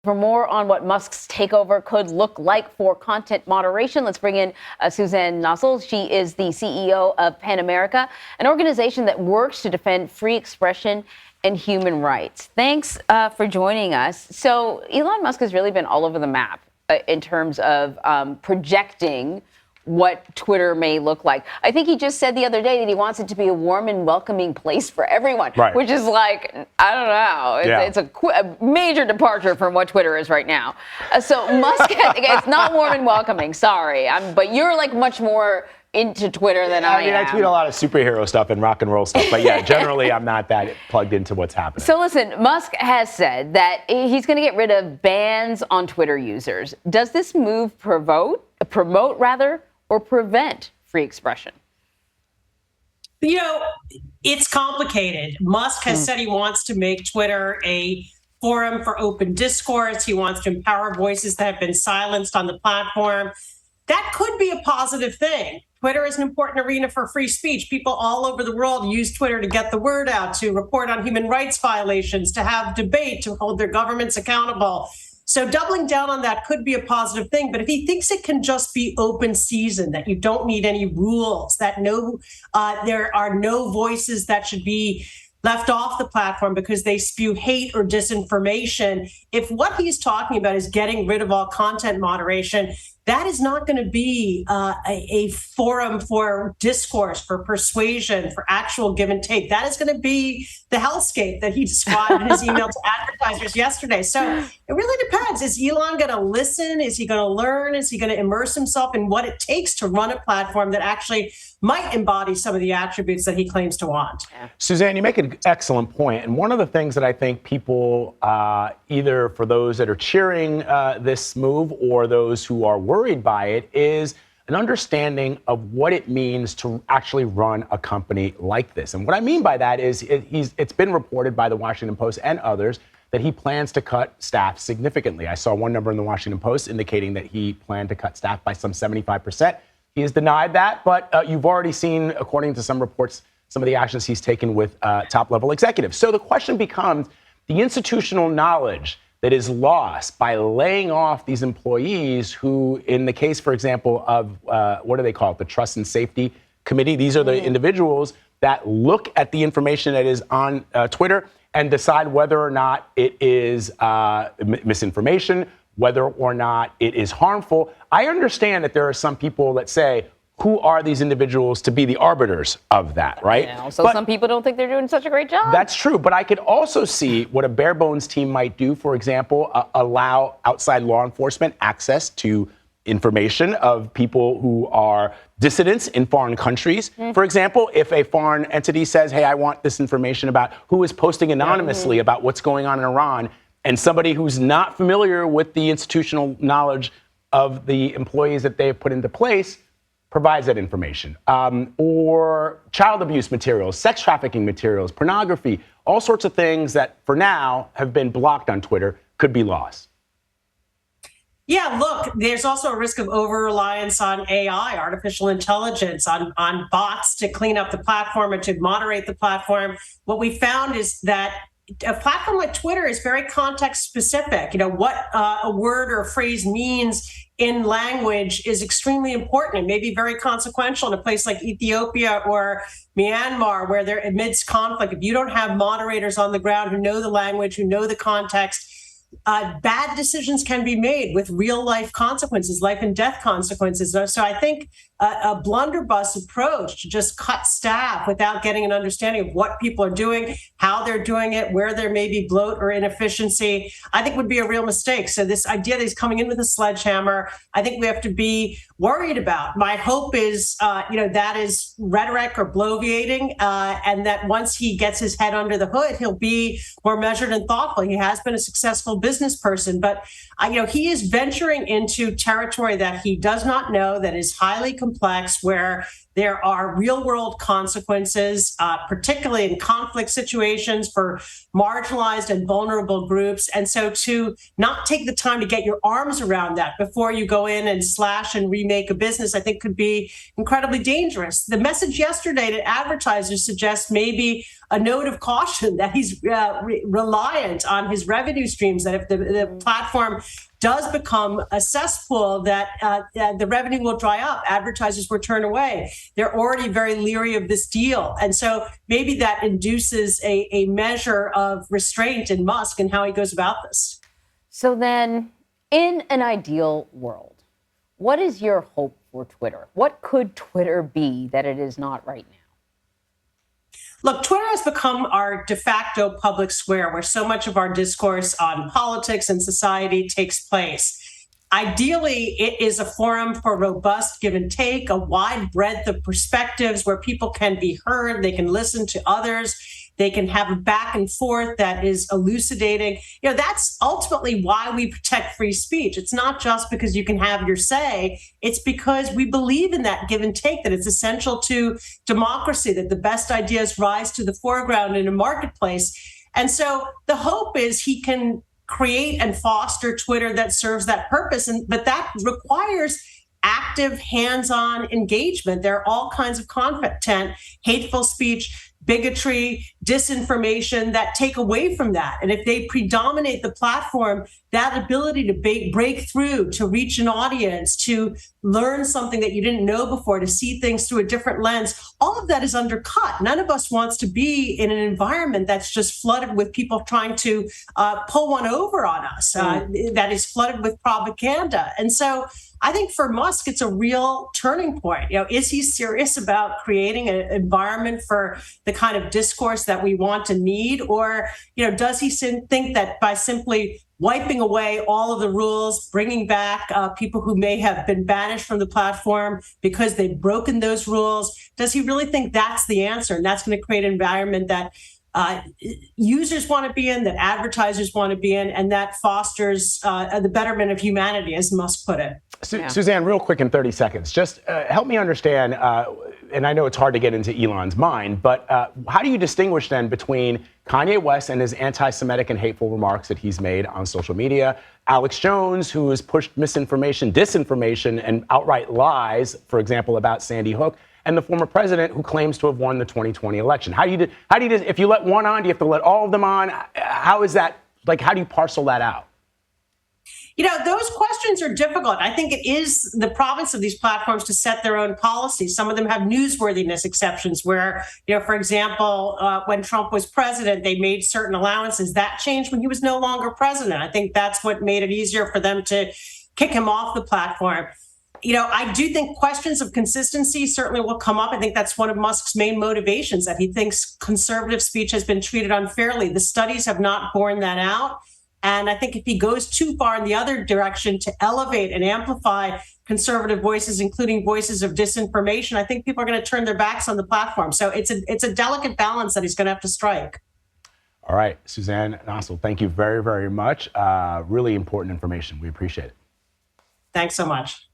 For more on what Musk's takeover could look like for content moderation, let's bring in Suzanne Nossel. She is the CEO of PEN America, an organization that works to defend free expression and human rights. Thanks for joining us. So Elon Musk has really been all over the map in terms of projecting what Twitter may look like. I think he just said the other day that he wants it to be a warm and welcoming place for everyone, right. Which is like, I don't know. It's a major departure from what Twitter is right now. So Musk, it's not warm and welcoming, sorry. But you're like much more into Twitter than I am. I tweet a lot of superhero stuff and rock and roll stuff, but yeah, generally I'm not that plugged into what's happening. So listen, Musk has said that he's going to get rid of bans on Twitter users. Does this move promote or prevent free expression? You know, it's complicated. Musk has said he wants to make Twitter a forum for open discourse. He wants to empower voices that have been silenced on the platform. That could be a positive thing. Twitter is an important arena for free speech. People all over the world use Twitter to get the word out, to report on human rights violations, to have debate, to hold their governments accountable. So doubling down on that could be a positive thing. But if he thinks it can just be open season, that you don't need any rules, that there are no voices that should be left off the platform because they spew hate or disinformation, if what he's talking about is getting rid of all content moderation, that is not going to be a forum for discourse, for persuasion, for actual give and take. That is going to be the hellscape that he described in his email to advertisers yesterday. So it really depends. Is Elon going to listen? Is he going to learn? Is he going to immerse himself in what it takes to run a platform that actually might embody some of the attributes that he claims to want? Suzanne, you make an excellent point. And one of the things that I think people, either for those that are cheering this move or those who are worried by it, is an understanding of what it means to actually run a company like this. And what I mean by that is it's been reported by the Washington Post and others that he plans to cut staff significantly. I saw one number in the Washington Post indicating that he planned to cut staff by some 75%. He has denied that, but you've already seen, according to some reports, some of the actions he's taken with top-level executives. So the question becomes the institutional knowledge that is lost by laying off these employees who, in the case, for example, of what do they call it, the Trust and Safety Committee, these are the individuals that look at the information that is on Twitter and decide whether or not it is misinformation, whether or not it is harmful. I understand that there are some people that say, who are these individuals to be the arbiters of that, right? Yeah, so some people don't think they're doing such a great job. That's true, but I could also see what a bare bones team might do. For example, allow outside law enforcement access to information of people who are dissidents in foreign countries. For example, if a foreign entity says, hey, I want this information about who is posting anonymously about what's going on in Iran, and somebody who's not familiar with the institutional knowledge of the employees that they've put into place provides that information. Or child abuse materials, sex trafficking materials, pornography, all sorts of things that for now have been blocked on Twitter could be lost. Yeah, look, there's also a risk of over-reliance on AI, artificial intelligence, on bots to clean up the platform and to moderate the platform. What we found is that a platform like Twitter is very context specific. You know, what a word or a phrase means in language is extremely important and maybe very consequential in a place like Ethiopia or Myanmar, where they're amidst conflict. If you don't have moderators on the ground who know the language, who know the context, bad decisions can be made with real life consequences, life and death consequences. So I think a blunderbuss approach to just cut staff without getting an understanding of what people are doing, how they're doing it, where there may be bloat or inefficiency, I think would be a real mistake. So this idea that he's coming in with a sledgehammer, I think we have to be worried about. My hope is, that is rhetoric or bloviating, and that once he gets his head under the hood, he'll be more measured and thoughtful. He has been a successful business person, but he is venturing into territory that he does not know, that is highly complex, where There are real world consequences, particularly in conflict situations for marginalized and vulnerable groups. And so to not take the time to get your arms around that before you go in and slash and remake a business, I think could be incredibly dangerous. The message yesterday to advertisers suggests maybe a note of caution that he's reliant on his revenue streams, that if the platform does become a cesspool, that the revenue will dry up, advertisers will turn away. They're already very leery of this deal. And so maybe that induces a measure of restraint in Musk and how he goes about this. So then, in an ideal world, what is your hope for Twitter? What could Twitter be that it is not right now? Look, Twitter has become our de facto public square where so much of our discourse on politics and society takes place. Ideally, it is a forum for robust give and take, a wide breadth of perspectives where people can be heard, they can listen to others, they can have a back and forth that is elucidating. That's ultimately why we protect free speech. It's not just because you can have your say. It's because we believe in that give and take, that it's essential to democracy, that the best ideas rise to the foreground in a marketplace. And so the hope is he can create and foster Twitter that serves that purpose. But that requires active, hands-on engagement. There are all kinds of content, hateful speech, bigotry, disinformation that take away from that. And if they predominate the platform, that ability to break through, to reach an audience, to learn something that you didn't know before, to see things through a different lens, all of that is undercut. None of us wants to be in an environment that's just flooded with people trying to pull one over on us, that is flooded with propaganda. And so I think for Musk, it's a real turning point. Is he serious about creating an environment for the kind of discourse that we want to need? Or, does he think that by simply wiping away all of the rules, bringing back people who may have been banished from the platform because they've broken those rules, does he really think that's the answer? And that's going to create an environment that users want to be in, that advertisers want to be in, and that fosters the betterment of humanity, as Musk put it. Suzanne, real quick in 30 seconds, just help me understand, and I know it's hard to get into Elon's mind, but how do you distinguish then between Kanye West and his anti-Semitic and hateful remarks that he's made on social media, Alex Jones, who has pushed misinformation, disinformation, and outright lies, for example, about Sandy Hook, and the former president who claims to have won the 2020 election? How do you, if you let one on, do you have to let all of them on? How is that, how do you parcel that out? Those questions are difficult. I think it is the province of these platforms to set their own policies. Some of them have newsworthiness exceptions where, for example, when Trump was president, they made certain allowances. That changed when he was no longer president. I think that's what made it easier for them to kick him off the platform. I do think questions of consistency certainly will come up. I think that's one of Musk's main motivations, that he thinks conservative speech has been treated unfairly. The studies have not borne that out. And I think if he goes too far in the other direction to elevate and amplify conservative voices, including voices of disinformation, I think people are going to turn their backs on the platform. So it's a delicate balance that he's going to have to strike. All right, Suzanne Nossel, thank you very, very much. Really important information. We appreciate it. Thanks so much.